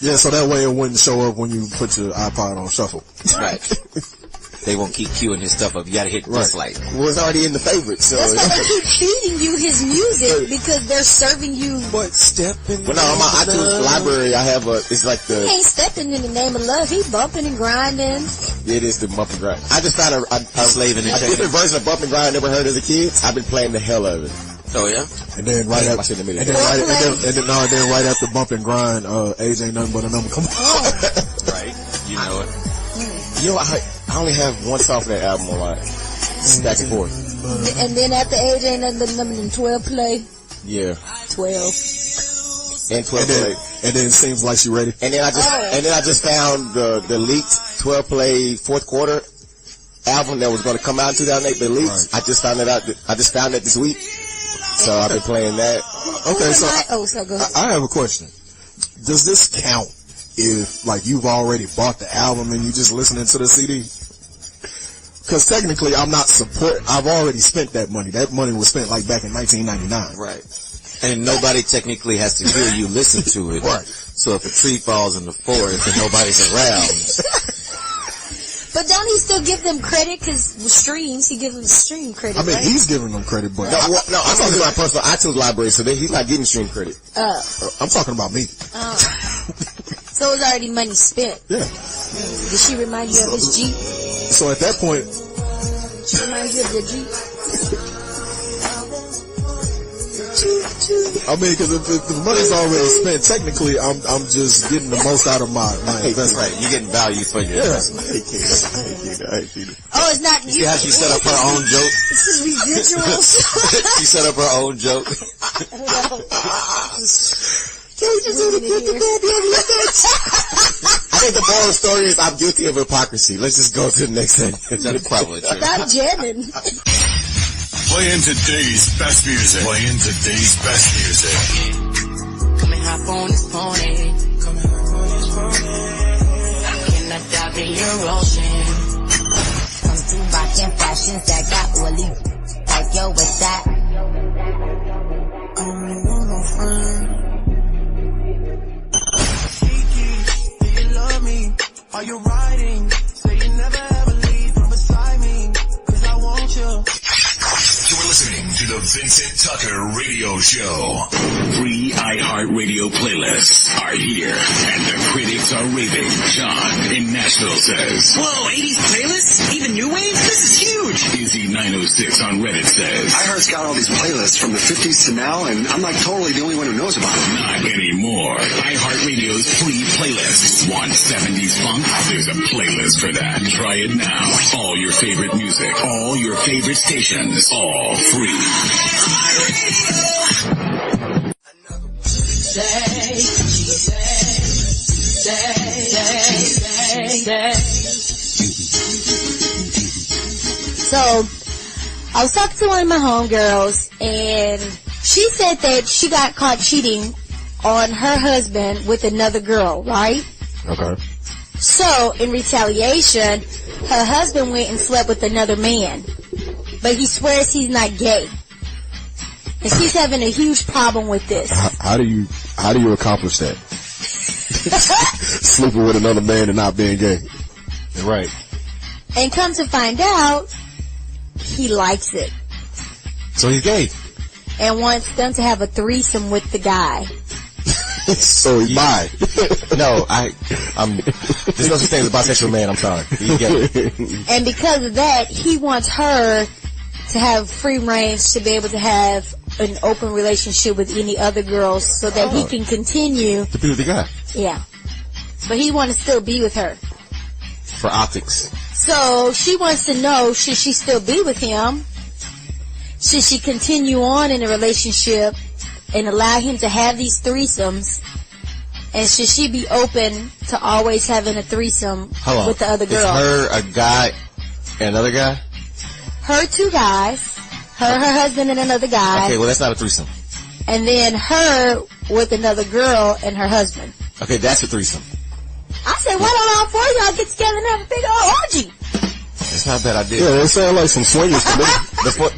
[SPEAKER 3] Yeah, so that way it wouldn't show up when you put your iPod on shuffle.
[SPEAKER 10] Right. They won't keep queuing his stuff up. You gotta hit dislike.
[SPEAKER 1] Well, it's already in the favorites, so.
[SPEAKER 4] That's why they keep feeding you his music because they're serving you.
[SPEAKER 10] What step in
[SPEAKER 1] Well, no, on my iTunes library, I have it's like
[SPEAKER 4] He ain't stepping in the name of love. He bumping and grinding.
[SPEAKER 1] it is the bump and grind. I just found a
[SPEAKER 10] Slaving and
[SPEAKER 1] different version of bump and grind I never heard as a kid. I've been playing the hell out of it.
[SPEAKER 10] Oh yeah?
[SPEAKER 3] And then right
[SPEAKER 1] Damn, I
[SPEAKER 3] after,
[SPEAKER 1] shouldn't have made
[SPEAKER 3] and
[SPEAKER 1] it.
[SPEAKER 3] then right after bump and grind, age ain't nothing but a number. Come on.
[SPEAKER 10] Right. You know it.
[SPEAKER 1] You know, I only have one song from that album online. It's back and forth.
[SPEAKER 4] And then at the age ain't nothing but number than 12 play.
[SPEAKER 1] Yeah.
[SPEAKER 4] 12.
[SPEAKER 1] And 12 play.
[SPEAKER 3] And then it seems like she ready.
[SPEAKER 1] And then I just found the leaked 12 play fourth quarter album that was going to come out in 2008, but leaked.
[SPEAKER 3] Right.
[SPEAKER 1] I just found it this week. So I've been playing that.
[SPEAKER 3] Okay, so
[SPEAKER 4] So go ahead.
[SPEAKER 3] I have a question. Does this count if, you've already bought the album and you just listening to the CD? Because technically, I've already spent that money. That money was spent back in 1999.
[SPEAKER 10] Right. And nobody technically has to hear you listen to it.
[SPEAKER 3] Right.
[SPEAKER 10] So if a tree falls in the forest and nobody's around.
[SPEAKER 4] But don't he still give them credit? Because with streams, he gives them stream credit,
[SPEAKER 3] I mean,
[SPEAKER 4] right?
[SPEAKER 3] he's giving them credit, but
[SPEAKER 1] No, I'm talking about my personal iTunes library, so he's not getting stream credit.
[SPEAKER 3] I'm talking about me.
[SPEAKER 4] So it was already money spent.
[SPEAKER 3] Yeah.
[SPEAKER 4] Did she remind you of his Jeep?
[SPEAKER 3] So at that point,
[SPEAKER 4] She reminds you of your Jeep?
[SPEAKER 3] I mean, because if the money's already spent, technically, I'm just getting the most out of my investment.
[SPEAKER 10] Right. You're getting value for your investment.
[SPEAKER 4] Oh, it's not
[SPEAKER 10] See how she set up her own joke?
[SPEAKER 4] This is residuals.
[SPEAKER 10] She set up her own joke.
[SPEAKER 1] I think the moral story is I'm guilty of hypocrisy. Let's just go to the next thing.
[SPEAKER 10] That's probably true.
[SPEAKER 4] Stop jamming.
[SPEAKER 5] Playing today's best music. Playing today's best music.
[SPEAKER 7] Come and hop on this pony. Can I dive in your ocean? Come to rockin' fashions that got woolly. Like yo, what's that? I don't want no friend. Kiki, do you love me? Are you riding? Say you never ever leave from beside me. 'Cause I want you.
[SPEAKER 5] You're listening to the Vincent Tucker Radio Show. Free iHeartRadio playlists are here, and the critics are raving. John in Nashville says,
[SPEAKER 11] Whoa, 80s playlists? Even new wave? This is huge.
[SPEAKER 5] Izzy 906 on Reddit says,
[SPEAKER 12] iHeart's got all these playlists from the 50s to now, and I'm totally the only one who knows about them.
[SPEAKER 5] not anymore. iHeartRadio's free playlists. Want 70s funk? There's a playlist for that. Try it now. All your favorite music, all your favorite stations, all free.
[SPEAKER 4] So, I was talking to one of my homegirls, and she said that she got caught cheating on her husband with another girl, right?
[SPEAKER 3] okay.
[SPEAKER 4] So, in retaliation, her husband went and slept with another man. But he swears he's not gay. And she's having a huge problem with this.
[SPEAKER 3] How do you accomplish that? sleeping with another man and not being gay.
[SPEAKER 1] Right.
[SPEAKER 4] And come to find out, he likes it.
[SPEAKER 1] So he's gay.
[SPEAKER 4] And wants them to have a threesome with the guy.
[SPEAKER 3] So he's bi.
[SPEAKER 1] No, there's no such thing as a bisexual man, I'm sorry. He's gay.
[SPEAKER 4] And because of that, he wants her to have free range to be able to have an open relationship with any other girls so that he can continue
[SPEAKER 1] to be with the guy.
[SPEAKER 4] Yeah. But he wants to still be with her.
[SPEAKER 1] For optics.
[SPEAKER 4] So she wants to know, should she still be with him? Should she continue on in a relationship and allow him to have these threesomes? And should she be open to always having a threesome with the other girl?
[SPEAKER 1] Is her a guy and another guy?
[SPEAKER 4] Her two guys. Her husband and another guy.
[SPEAKER 1] Okay, well that's not a threesome.
[SPEAKER 4] And then her with another girl and her husband.
[SPEAKER 1] Okay, that's a threesome.
[SPEAKER 4] I said, why don't all four of y'all get together and have a big old orgy?
[SPEAKER 1] It's not a bad idea.
[SPEAKER 3] Yeah, they sound like some swingers to me.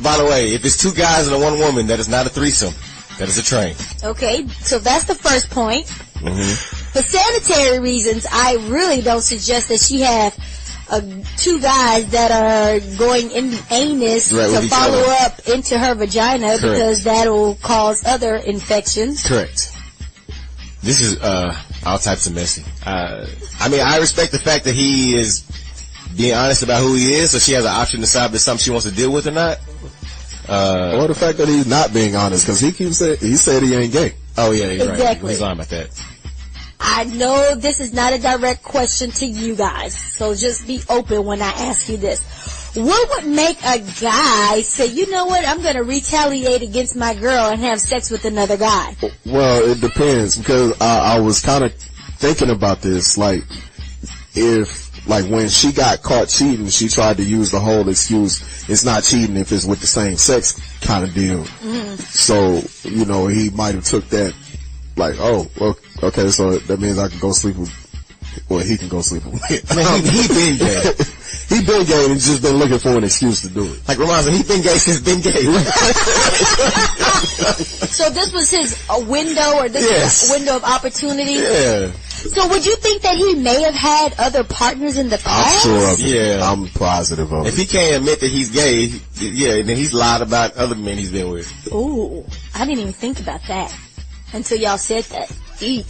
[SPEAKER 1] By the way, if it's two guys and a one woman, that is not a threesome. That is a train.
[SPEAKER 4] Okay, so that's the first point.
[SPEAKER 1] Mm-hmm.
[SPEAKER 4] For sanitary reasons, I really don't suggest that she have two guys that are going in the anus to follow up into her vagina. Correct. Because that'll cause other infections.
[SPEAKER 1] Correct. This is all types of messy. I mean, I respect the fact that he is being honest about who he is, so she has an option to decide if it's something she wants to deal with or not.
[SPEAKER 3] Or the fact that he's not being honest, because he said he ain't gay.
[SPEAKER 1] Oh yeah, he's
[SPEAKER 4] exactly.
[SPEAKER 1] Right. He's lying about that.
[SPEAKER 4] I know this is not a direct question to you guys, so just be open when I ask you this. What would make a guy say, you know what, I'm going to retaliate against my girl and have sex with another guy?
[SPEAKER 3] Well, it depends, because I was kind of thinking about this, like, when she got caught cheating, she tried to use the whole excuse, it's not cheating if it's with the same sex kind of deal. Mm-hmm. So, he might have took that, like, oh, well, okay, so that means I can go sleep with, well, he can go sleep with me.
[SPEAKER 1] Man, he been gay.
[SPEAKER 3] He been gay and just been looking for an excuse to do it.
[SPEAKER 1] Like Remon said, he been gay since been gay.
[SPEAKER 4] So this was his window, or this window of opportunity?
[SPEAKER 1] Yeah.
[SPEAKER 4] So would you think that he may have had other partners in the past?
[SPEAKER 3] I'm sure of it.
[SPEAKER 1] Yeah.
[SPEAKER 3] I'm positive of it.
[SPEAKER 1] If he can't admit that he's gay, then he's lied about other men he's been with.
[SPEAKER 4] Ooh, I didn't even think about that until y'all said that. Eek.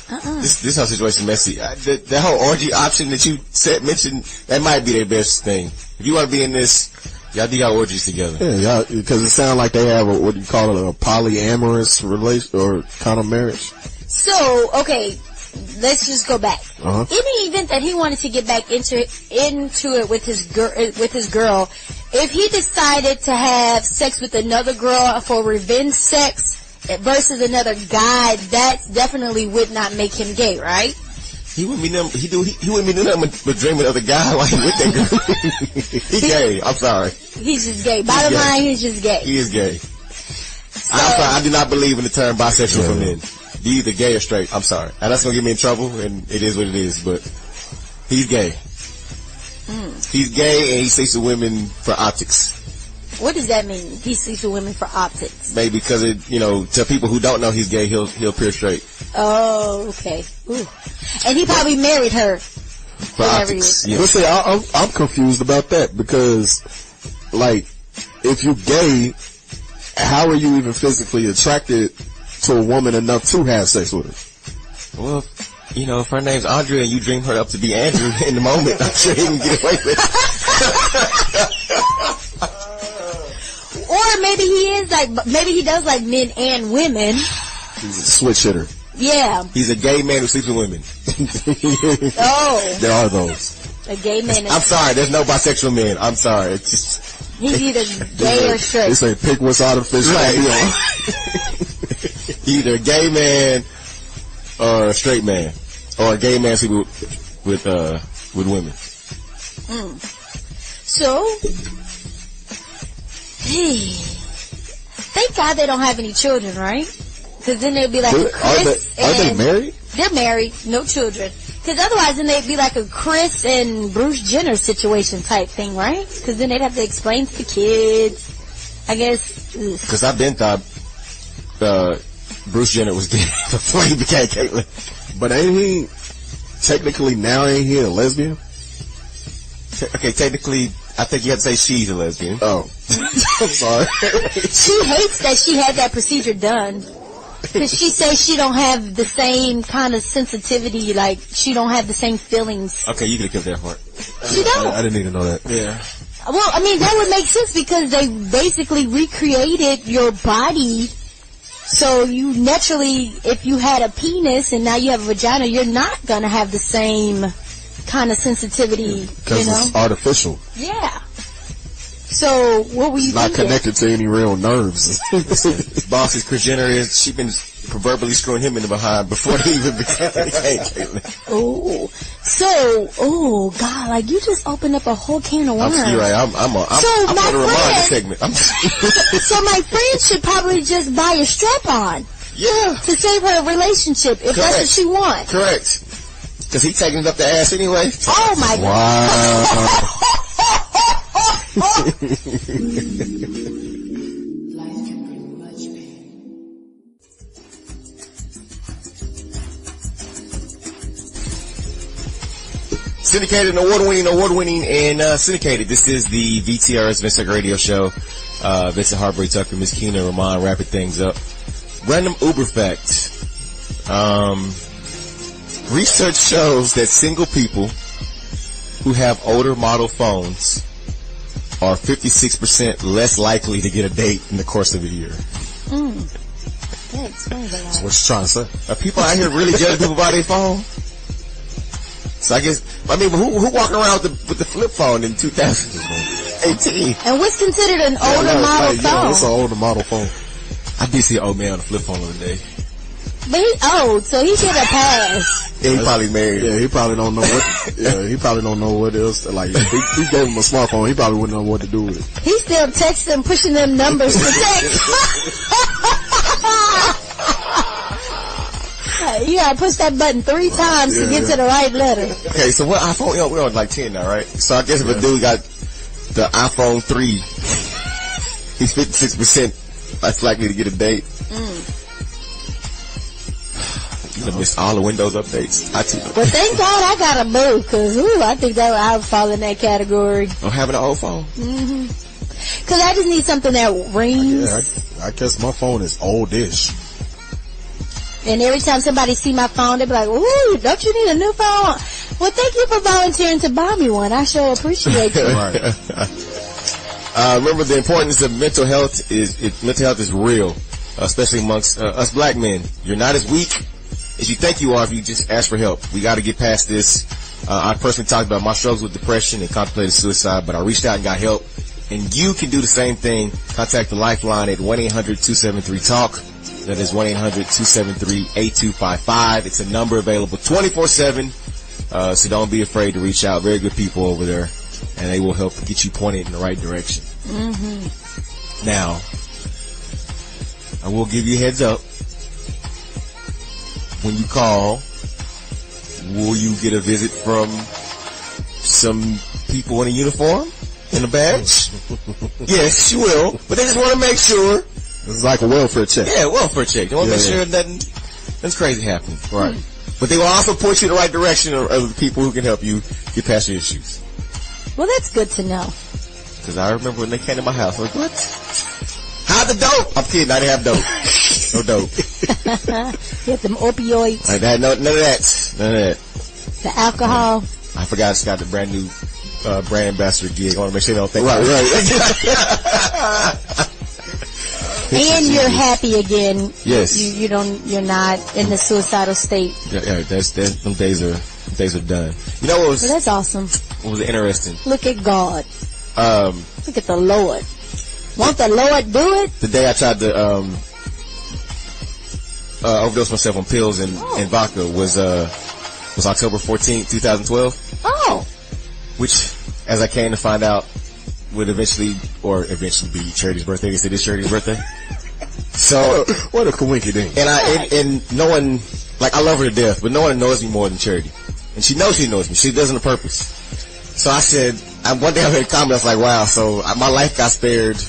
[SPEAKER 1] This whole situation is messy. That whole orgy option that you mentioned, that might be their best thing. If you want to be in this, y'all do y'all orgies together.
[SPEAKER 3] Yeah, because it sounds like they have what you call it, a polyamorous relation or kind of marriage.
[SPEAKER 4] So, okay, let's just go back. In the event that he wanted to get back into it with his girl, if he decided to have sex with another girl for revenge sex versus another guy, that definitely would not make him gay, right?
[SPEAKER 1] He wouldn't be doing nothing but dreaming of the guy while he with that girl. He's gay. I'm sorry.
[SPEAKER 4] He's just gay. Bottom line, he's just gay.
[SPEAKER 1] He is gay. So, I'm sorry. I do not believe in the term bisexual for men. You're either gay or straight. I'm sorry. And that's going to get me in trouble, and it is what it is, but he's gay. He's gay, and he sleeps with women for optics.
[SPEAKER 4] What does that mean? He sleeps with women for optics?
[SPEAKER 1] Maybe because to people who don't know he's gay, he'll appear straight.
[SPEAKER 4] Oh, okay. Ooh. And he probably married her.
[SPEAKER 1] For optics,
[SPEAKER 3] yeah. But see, I'm confused about that, because, like, if you're gay, how are you even physically attracted to a woman enough to have sex with her?
[SPEAKER 1] Well, if her name's Andrea and you dream her up to be Andrew in the moment, I'm sure he can get away with it.
[SPEAKER 4] Or maybe he does like men and women.
[SPEAKER 3] He's a switch hitter.
[SPEAKER 4] Yeah.
[SPEAKER 1] He's a gay man who sleeps with women.
[SPEAKER 4] Oh.
[SPEAKER 3] There are those.
[SPEAKER 4] A gay man.
[SPEAKER 1] I'm sorry, there's no bisexual men. I'm sorry. It's just...
[SPEAKER 4] He's either gay or straight.
[SPEAKER 3] They say pick what's out of fish.
[SPEAKER 1] Either a gay man or a straight man. Or a gay man sleeping with women.
[SPEAKER 4] So... Thank God they don't have any children, right? Because then they'd be like a Chris
[SPEAKER 3] Are they married?
[SPEAKER 4] They're married, no children. Because otherwise then they'd be like a Chris and Bruce Jenner situation type thing, right? Because then they'd have to explain to the kids, I guess.
[SPEAKER 1] Because I've been thought, Bruce Jenner was gay before he became Caitlyn.
[SPEAKER 3] But ain't he technically now? Ain't he a lesbian?
[SPEAKER 1] Okay, technically, I think you have to say she's a lesbian.
[SPEAKER 3] Oh, I'm sorry.
[SPEAKER 4] She hates that she had that procedure done. Because she says she don't have the same kind of sensitivity, like she don't have the same feelings.
[SPEAKER 1] Okay, you could have kept that part.
[SPEAKER 4] She don't.
[SPEAKER 3] I didn't even know that.
[SPEAKER 1] Yeah.
[SPEAKER 4] Well, I mean, that would make sense because they basically recreated your body. So you naturally, if you had a penis and now you have a vagina, you're not going to have the same kind of sensitivity,
[SPEAKER 3] Because it's artificial.
[SPEAKER 4] Yeah. So what were you
[SPEAKER 3] Not
[SPEAKER 4] thinking?
[SPEAKER 3] connected to any real nerves.
[SPEAKER 1] Boss is Kris Jenner is, she been proverbially screwing him in the behind before he even became Caitlyn.
[SPEAKER 4] Oh, God, like you just opened up a whole can of worms.
[SPEAKER 1] You're right. I'm on the reminder segment.
[SPEAKER 4] So my friend should probably just buy a strap-on.
[SPEAKER 1] Yeah.
[SPEAKER 4] To save her relationship, if that's what she wants.
[SPEAKER 1] Correct. Because he taking it up the ass anyway.
[SPEAKER 4] Oh my God.
[SPEAKER 1] Syndicated, award-winning, and Syndicated. This is the VTRS Vincent Radio Show. Vincent, Heartbreak, Tucker, Myskenna, Remon, wrapping things up. Random Uber fact. Research shows that single people who have older model phones are 56% less likely to get a date in the course of a year.
[SPEAKER 4] That explains a lot.
[SPEAKER 3] That's what you're trying to say.
[SPEAKER 1] Are people out here really judging people by their phone? So I guess, who walking around with the flip phone in 2018?
[SPEAKER 4] And what's considered an older model phone?
[SPEAKER 3] Yeah, it's an older model phone.
[SPEAKER 1] I did see an old man on the flip phone the other day.
[SPEAKER 4] But he old, so he get a pass.
[SPEAKER 1] Yeah, he probably married.
[SPEAKER 3] Yeah, he probably don't know what. Yeah, he probably don't know what else. Like, if he gave him a smartphone, he probably wouldn't know what to do with it.
[SPEAKER 4] He still texting, pushing them numbers to text. You gotta push that button 3 times to get to the right letter.
[SPEAKER 1] Okay, so what iPhone? We're on like 10 now, right? So I guess if a dude got the iPhone 3, he's 56% less likely to get a date. You missed all the Windows updates.
[SPEAKER 4] Well, thank God I got a boo, because I think that I would fall in that category.
[SPEAKER 1] Oh, having an old phone?
[SPEAKER 4] Because I just need something that rings.
[SPEAKER 3] I guess my phone is oldish.
[SPEAKER 4] And every time somebody see my phone, they be like, ooh, don't you need a new phone? Well, thank you for volunteering to buy me one. I sure appreciate you.
[SPEAKER 1] Remember, the importance of mental health is real, especially amongst us black men. You're not as weak as you think you are if you just ask for help. We got to get past this. I personally talked about my struggles with depression and contemplated suicide, but I reached out and got help. And you can do the same thing. Contact the Lifeline at 1-800-273-TALK. That is 1-800-273-8255. It's a number available 24/7. So don't be afraid to reach out. Very good people over there, and they will help get you pointed in the right direction. Now, I will give you a heads up. When you call, will you get a visit from some people in a uniform and a badge? Yes, you will. But they just want to make sure.
[SPEAKER 3] It's like a welfare check.
[SPEAKER 1] Yeah, welfare check. They want to make sure nothing's crazy happening. Right. But they will also point you in the right direction of the people who can help you get past your issues.
[SPEAKER 4] Well, that's good to know.
[SPEAKER 1] Because I remember when they came to my house, I was like, what? Hide the dope. I'm kidding. I didn't have dope. No dope.
[SPEAKER 4] You had them opioids.
[SPEAKER 1] I had none of that.
[SPEAKER 4] The alcohol.
[SPEAKER 1] I forgot I just got the brand new brand ambassador gig. I want to make sure they don't think
[SPEAKER 3] right.
[SPEAKER 4] And you're happy again.
[SPEAKER 1] Yes.
[SPEAKER 4] You're not in the suicidal state.
[SPEAKER 1] Yeah, them days are done. You know what was?
[SPEAKER 4] Well, that's awesome.
[SPEAKER 1] What was interesting?
[SPEAKER 4] Look at God. Look at the Lord. Won't the Lord do it?
[SPEAKER 1] The day I tried to overdose myself on pills and vodka was October 14th, 2012.
[SPEAKER 4] Oh.
[SPEAKER 1] Which, as I came to find out, would eventually be Charity's birthday. They said it's Charity's birthday. So
[SPEAKER 3] what a coincidence.
[SPEAKER 1] And no one, like, I love her to death, but no one knows me more than Charity. And she knows me. She does it on purpose. So I said, one day I made a comment, I was like, wow, so my life got spared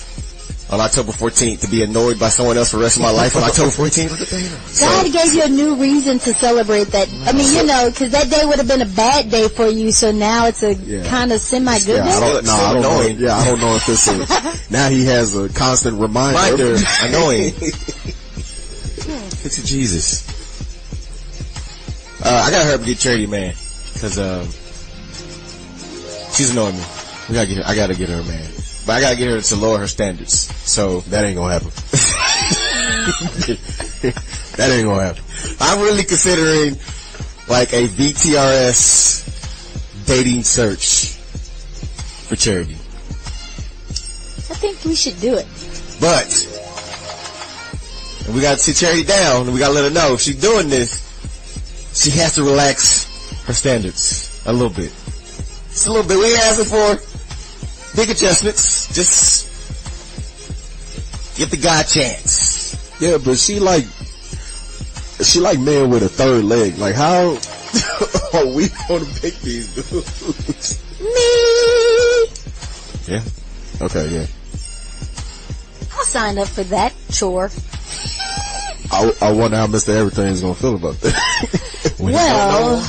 [SPEAKER 1] on October 14th to be annoyed by someone else for the rest of my life on October 14th.
[SPEAKER 4] God gave you a new reason to celebrate that. I mean, you know, because that day would have been a bad day for you, so now it's a kind of semi-good day.
[SPEAKER 3] I don't know. Yeah, I don't know if it's a... Now he has a constant reminder.
[SPEAKER 1] Annoying. Get to Jesus. I gotta hurry up and get Charity, man, because she's annoying me. I gotta get her, man. But I gotta get her to lower her standards. So
[SPEAKER 3] that ain't gonna happen. That ain't gonna happen.
[SPEAKER 1] I'm really considering like a VTRS dating search for Charity.
[SPEAKER 4] I think we should do it.
[SPEAKER 1] But we gotta sit Charity down and we gotta let her know if she's doing this, she has to relax her standards a little bit. Just a little bit. We ain't asking for big adjustments. Just give the guy a chance.
[SPEAKER 3] Yeah, but she like men with a third leg. Like, how are we gonna pick these dudes?
[SPEAKER 4] Me.
[SPEAKER 3] Yeah. Okay, yeah.
[SPEAKER 4] I'll sign up for that chore.
[SPEAKER 3] I wonder how Mr. Everything is gonna feel about that.
[SPEAKER 4] Well,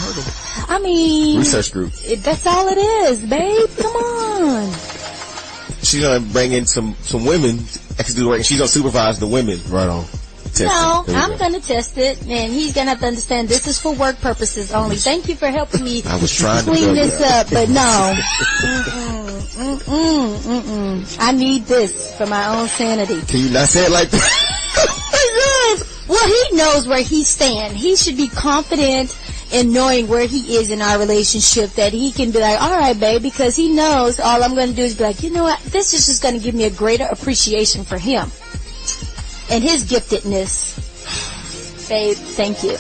[SPEAKER 4] I mean,
[SPEAKER 1] research group.
[SPEAKER 4] That's all it is, babe. Come on.
[SPEAKER 1] She's gonna bring in some women actually do the work, and she's gonna supervise the women.
[SPEAKER 3] Right on.
[SPEAKER 4] No, I'm gonna test it, and he's gonna have to understand this is for work purposes only. Thank you for helping me clean this up, but no. I need this for my own sanity.
[SPEAKER 1] Can you not say it like that?
[SPEAKER 4] Well, he knows where he stands. He should be confident in knowing where he is in our relationship, that he can be like, all right, babe, because he knows all I'm going to do is be like, you know what, this is just going to give me a greater appreciation for him and his giftedness. Babe, thank you.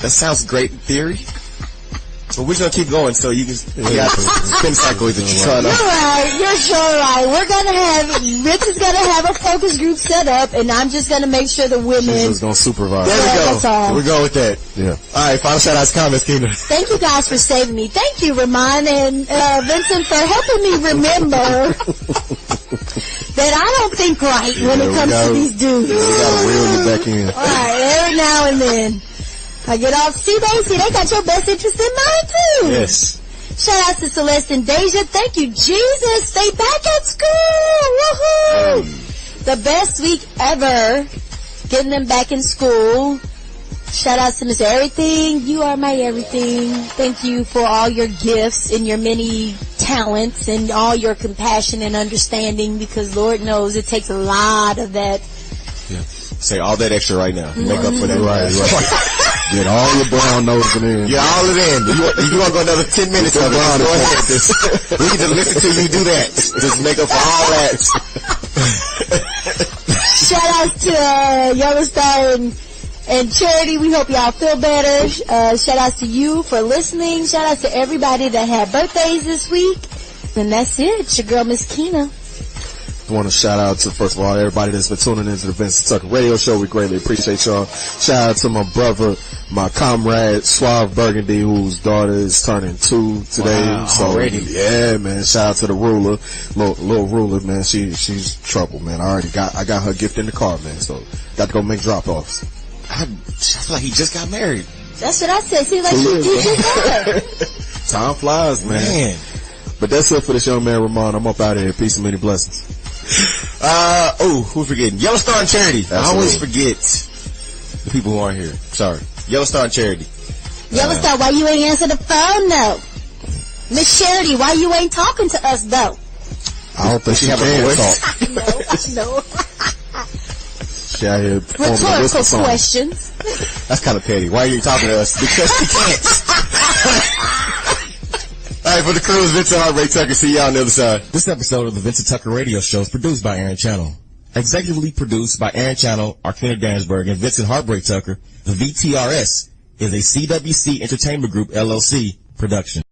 [SPEAKER 1] That sounds great in theory. But we're going to keep going so you can spin cycle that you're trying to.
[SPEAKER 4] You're right. You're sure right. Rich is going to have a focus group set up, and I'm just going to make sure the women.
[SPEAKER 3] She's just going to supervise.
[SPEAKER 1] There we go.
[SPEAKER 4] That's all.
[SPEAKER 1] We're going with that.
[SPEAKER 3] Yeah.
[SPEAKER 1] All right, final shout outs, comments, Kingdom.
[SPEAKER 4] Thank you guys for saving me. Thank you, Remon and Vincent, for helping me remember that I don't think right when it comes to these dudes.
[SPEAKER 3] We got to reel you back in.
[SPEAKER 4] All right, every now and then. I get off. See, they got your best interest in mind, too.
[SPEAKER 1] Yes.
[SPEAKER 4] Shout out to Celeste and Deja. Thank you, Jesus. Stay back at school. Woohoo! The best week ever. Getting them back in school. Shout out to Mr. Everything. You are my everything. Thank you for all your gifts and your many talents and all your compassion and understanding, because Lord knows it takes a lot of that.
[SPEAKER 1] Yeah. Say all that extra right now. Make up for that. Right.
[SPEAKER 3] Get all your brown nosing in.
[SPEAKER 1] Get all it in. You want to go another 10 minutes of it? Go ahead. We can just listen to you do that. Just make up for all that.
[SPEAKER 4] Shout out to Yellostar and Charity. We hope y'all feel better. Shout out to you for listening. Shout out to everybody that had birthdays this week. And that's it. It's your girl, Myskenna.
[SPEAKER 3] I want to shout out to, first of all, everybody that's been tuning into the Vincent Tucker Radio Show. We greatly appreciate y'all. Shout out to my brother, my comrade, Suave Burgundy, whose daughter is turning 2 today.
[SPEAKER 1] Wow,
[SPEAKER 3] so,
[SPEAKER 1] already.
[SPEAKER 3] Yeah, man. Shout out to the ruler, little ruler, man. She's trouble, man. I got her gift in the car, man. So, got to go make drop-offs.
[SPEAKER 1] I feel like he just got married.
[SPEAKER 4] That's what I said. See, like you just got.
[SPEAKER 3] Time flies, man. But that's it for this young man, Remon. I'm up out of here. Peace and many blessings.
[SPEAKER 1] Who forgetting? Yellostar and Charity.
[SPEAKER 3] Absolutely.
[SPEAKER 1] I always forget the people who aren't here. Sorry. Yellostar and Charity.
[SPEAKER 4] Yellostar, why you ain't answer the phone, though? Miss Charity, why you ain't talking to us, though?
[SPEAKER 3] I don't think she can talk.
[SPEAKER 4] No.
[SPEAKER 3] She out here performing
[SPEAKER 4] Rhetorical questions.
[SPEAKER 1] That's kind of petty. Why are you talking to us? Because she can't. All right, for the crew, Vincent, Heartbreak, Tucker. See y'all on the other side. This episode of the Vincent Tucker Radio Show is produced by Aaron Channel. Executively produced by Aaron Channel, Arkina Dansberg, and Vincent Heartbreak Tucker. The VTRS is a CWC Entertainment Group, LLC production.